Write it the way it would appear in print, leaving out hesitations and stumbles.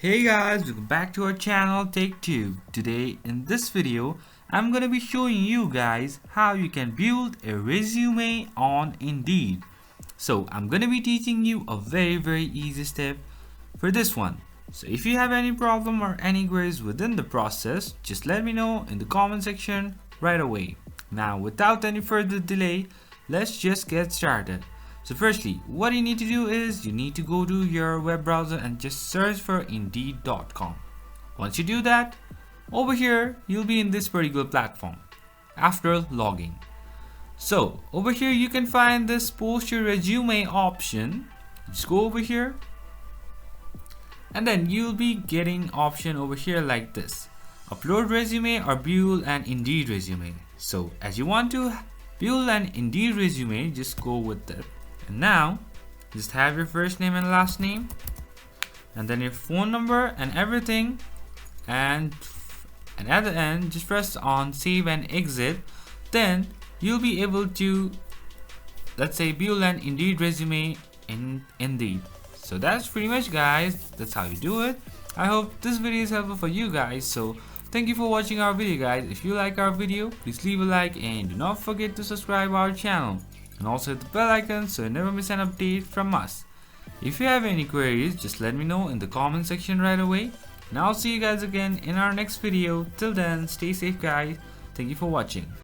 Hey guys, welcome back to our channel Take 2. Today in this video, I'm gonna be showing you guys how you can build a resume on Indeed. So I'm gonna be teaching you a very easy step for this one. So if you have any problem or any queries within the process, just let me know in the comment section right away. Now without any further delay, let's just get started. So firstly, what you need to do is you need to go to your web browser and just search for indeed.com. Once you do that, over here you'll be in this particular platform after logging. So over here you can find this post your resume option. Just go over here and then you'll be getting option over here like this: upload resume or build an Indeed resume. So as you want to build an Indeed resume, just go with that. And now just have your first name and last name and then your phone number and everything, and at the end just press on save and exit. Then you'll be able to, let's say, build an Indeed resume in Indeed. So that's pretty much, guys, that's how you do it. I hope this video is helpful for you guys. So thank you for watching our video, guys. If you like our video, please leave a like and do not forget to subscribe our channel. And also hit the bell icon so you never miss an update from us. If you have any queries, just let me know in the comment section right away. And I'll see you guys again in our next video. Till then, stay safe, guys. Thank you for watching.